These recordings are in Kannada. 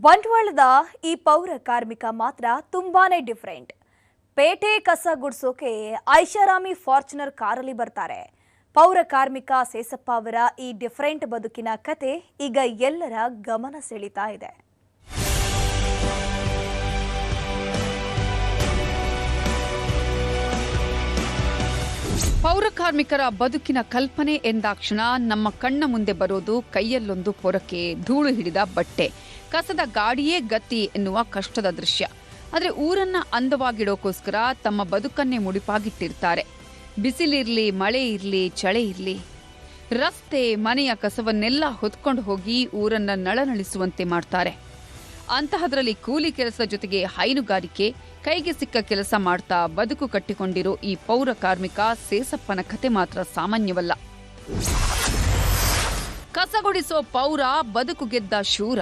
ಬಂಟ್ವಾಳದ ಈ ಪೌರ ಕಾರ್ಮಿಕ ಮಾತ್ರ ತುಂಬಾನೇ ಡಿಫರೆಂಟ್. ಪೇಟೆ ಕಸ ಗುಡಿಸೋಕೆ ಐಷಾರಾಮಿ ಫಾರ್ಚುನರ್ ಕಾರಲ್ಲಿ ಬರ್ತಾರೆ. ಪೌರ ಕಾರ್ಮಿಕ ಸೇಸಪ್ಪ ಅವರ ಈ ಡಿಫರೆಂಟ್ ಬದುಕಿನ ಕತೆ ಈಗ ಎಲ್ಲರ ಗಮನ ಸೆಳೀತಾ ಇದೆ. ಪೌರ ಕಾರ್ಮಿಕರ ಬದುಕಿನ ಕಲ್ಪನೆ ಎಂದಾಕ್ಷಣ ನಮ್ಮ ಕಣ್ಣ ಮುಂದೆ ಬರೋದು ಕೈಯಲ್ಲೊಂದು ಪೊರಕೆ, ಧೂಳು ಹಿಡಿದ ಬಟ್ಟೆ, ಕಸದ ಗಾಡಿಯೇ ಗತಿ ಎನ್ನುವ ಕಷ್ಟದ ದೃಶ್ಯ. ಆದರೆ ಊರನ್ನ ಅಂದವಾಗಿಡೋಕೋಸ್ಕರ ತಮ್ಮ ಬದುಕನ್ನೇ ಮುಡಿಪಾಗಿಟ್ಟಿರ್ತಾರೆ. ಬಿಸಿಲಿರ್ಲಿ, ಮಳೆ ಇರ್ಲಿ, ಚಳಿ ಇರ್ಲಿ, ರಸ್ತೆ ಮನೆಯ ಕಸವನ್ನೆಲ್ಲ ಹೊತ್ಕೊಂಡು ಹೋಗಿ ಊರನ್ನ ನಳನಳಿಸುವಂತೆ ಮಾಡ್ತಾರೆ. ಅಂತಹದರಲ್ಲಿ ಕೂಲಿ ಕೆಲಸದ ಜೊತೆಗೆ ಹೈನುಗಾರಿಕೆ, ಕೈಗೆ ಸಿಕ್ಕ ಕೆಲಸ ಮಾಡ್ತಾ ಬದುಕು ಕಟ್ಟಿಕೊಂಡಿರೋ ಈ ಪೌರ ಕಾರ್ಮಿಕ ಸೇಸಪ್ಪನ ಕತೆ ಮಾತ್ರ ಸಾಮಾನ್ಯವಲ್ಲ. ಕಸಗುಡಿಸೋ ಪೌರ ಬದುಕು ಗೆದ್ದ ಶೂರ.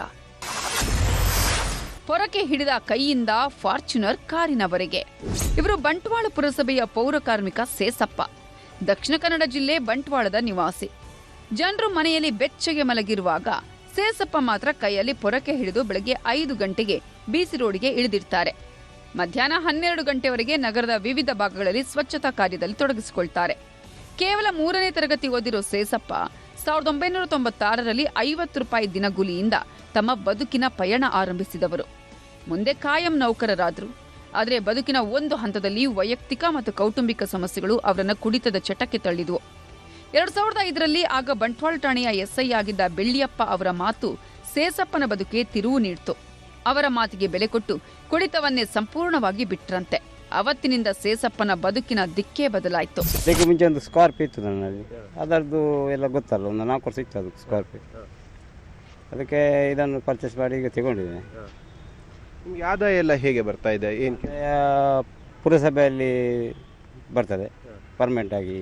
ಪೊರಕೆ ಹಿಡಿದ ಕೈಯಿಂದ ಫಾರ್ಚುನರ್ ಕಾರಿನವರೆಗೆ. ಇವರು ಬಂಟ್ವಾಳ ಪುರಸಭೆಯ ಪೌರ ಕಾರ್ಮಿಕ ಸೇಸಪ್ಪ. ದಕ್ಷಿಣ ಕನ್ನಡ ಜಿಲ್ಲೆ ಬಂಟ್ವಾಳದ ನಿವಾಸಿ. ಜನರು ಮನೆಯಲ್ಲಿ ಬೆಚ್ಚಗೆ ಮಲಗಿರುವಾಗ ಸೇಸಪ್ಪ ಮಾತ್ರ ಕೈಯಲ್ಲಿ ಪೊರಕೆ ಹಿಡಿದು ಬೆಳಗ್ಗೆ 5 ಗಂಟೆಗೆ ಬಿಸಿ ರೋಡಿಗೆ ಇಳಿದಿರ್ತಾರೆ. ಮಧ್ಯಾಹ್ನ 12 ಗಂಟೆವರೆಗೆ ನಗರದ ವಿವಿಧ ಭಾಗಗಳಲ್ಲಿ ಸ್ವಚ್ಛತಾ ಕಾರ್ಯದಲ್ಲಿ ತೊಡಗಿಸಿಕೊಳ್ತಾರೆ. ಕೇವಲ 3ನೇ ತರಗತಿ ಓದಿರೋ ಸೇಸಪ್ಪ 1996ರಲ್ಲಿ 50 ರೂಪಾಯಿ ದಿನಗೂಲಿಯಿಂದ ತಮ್ಮ ಬದುಕಿನ ಪಯಣ ಆರಂಭಿಸಿದವರು. ಮುಂದೆ ಕಾಯಂ ನೌಕರರಾದರು. ಆದರೆ ಬದುಕಿನ ಒಂದು ಹಂತದಲ್ಲಿ ವೈಯಕ್ತಿಕ ಮತ್ತು ಕೌಟುಂಬಿಕ ಸಮಸ್ಯೆಗಳು ಅವರನ್ನು ಕುಡಿತದ ಚಟಕ್ಕೆ ತಳ್ಳಿದ್ವು. 2005ರಲ್ಲಿ ಆಗ ಬಂಟ್ವಾಳ ಠಾಣೆಯ ಎಸ್ಐ ಆಗಿದ್ದ ಬೆಳ್ಳಿಯಪ್ಪ ಅವರ ಮಾತು ಸೇಸಪ್ಪನ ಬದುಕಿಗೆ ತಿರುವು ನೀಡಿತು. ಅವರ ಮಾತಿಗೆ ಬೆಲೆ ಕೊಟ್ಟು ಕುಡಿತವನ್ನೇ ಸಂಪೂರ್ಣವಾಗಿ ಬಿಟ್ರಂತೆ. ಅವತ್ತಿನಿಂದ ಸೇಸಪ್ಪನ ಬದುಕಿನ ದಿಕ್ಕೇ ಬದಲಾಯಿತು. ಇದಕ್ಕೆ ಮುಂಚೆ ಒಂದು ಸ್ಕಾರ್ಪಿಯೋ ಇತ್ತು ನನ್ನಲ್ಲಿ, ಅದರದ್ದು ಎಲ್ಲ ಗೊತ್ತಲ್ಲ, ಒಂದು 4 ವರ್ಷ ಇತ್ತು ಅದು ಸ್ಕಾರ್ಪಿಯೋ. ಅದಕ್ಕೆ ಇದನ್ನು ಪರ್ಚೇಸ್ ಮಾಡಿ ಈಗ ತಗೊಂಡಿದ್ದೇನೆ. ನಿಮಗೆ ಆದಾಯ ಎಲ್ಲ ಹೇಗೆ ಬರ್ತಾ ಇದೆ? ಏನು ಪುರಸಭೆಯಲ್ಲಿ ಬರ್ತದೆ, ಪರ್ಮನೆಂಟ್ ಆಗಿ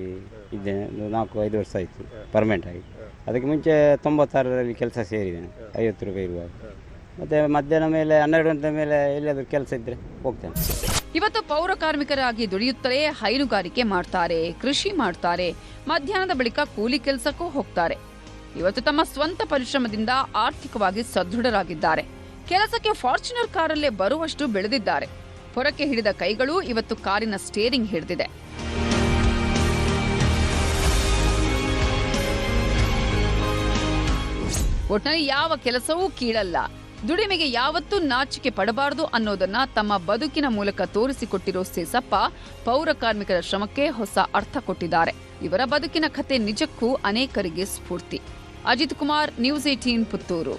ಇದ್ದೇನೆ. 4-5 ವರ್ಷ ಆಯಿತು ಪರ್ಮನೆಂಟ್ ಆಗಿ. ಅದಕ್ಕೆ ಮುಂಚೆ 96ರಲ್ಲಿ ಕೆಲಸ ಸೇರಿದ್ದೇನೆ 50 ರೂಪಾಯಿ ಇರುವಾಗ. ಮತ್ತು ಮಧ್ಯಾಹ್ನ ಮೇಲೆ 12 ಗಂಟೆ ಮೇಲೆ ಎಲ್ಲಿಯಾದರೂ ಕೆಲಸ ಇದ್ದರೆ ಹೋಗ್ತೇನೆ. ಇವತ್ತು ಪೌರ ಕಾರ್ಮಿಕರಾಗಿ ದುಡಿಯುತ್ತಲೇ ಹೈನುಗಾರಿಕೆ ಮಾಡ್ತಾರೆ, ಕೃಷಿ ಮಾಡ್ತಾರೆ, ಮಧ್ಯಾಹ್ನದ ಬಳಿಕ ಕೂಲಿ ಕೆಲಸಕ್ಕೂ ಹೋಗ್ತಾರೆ. ಇವತ್ತು ತಮ್ಮ ಸ್ವಂತ ಪರಿಶ್ರಮದಿಂದ ಆರ್ಥಿಕವಾಗಿ ಸದೃಢರಾಗಿದ್ದಾರೆ. ಕೆಲಸಕ್ಕೆ ಫಾರ್ಚುನರ್ ಕಾರಲ್ಲೇ ಬರುವಷ್ಟು ಬೆಳೆದಿದ್ದಾರೆ. ಪೊರಕೆ ಹಿಡಿದ ಕೈಗಳು ಇವತ್ತು ಕಾರಿನ ಸ್ಟೇರಿಂಗ್ ಹಿಡಿದಿದೆ. ಒಟ್ಟಿನಲ್ಲಿ ಯಾವ ಕೆಲಸವೂ ಕೀಳಲ್ಲ, ದುಡಿಮೆಗೆ ಯಾವತ್ತೂ ನಾಚಿಕೆ ಪಡಬಾರದು ಅನ್ನೋದನ್ನ ತಮ್ಮ ಬದುಕಿನ ಮೂಲಕ ತೋರಿಸಿಕೊಟ್ಟಿರೋ ಸೇಸಪ್ಪ ಪೌರ ಕಾರ್ಮಿಕರ ಶ್ರಮಕ್ಕೆ ಹೊಸ ಅರ್ಥ ಕೊಟ್ಟಿದ್ದಾರೆ. ಇವರ ಬದುಕಿನ ಕತೆ ನಿಜಕ್ಕೂ ಅನೇಕರಿಗೆ ಸ್ಫೂರ್ತಿ. ಅಜಿತ್ ಕುಮಾರ್, ನ್ಯೂಸ್ 18 ಪುತ್ತೂರು.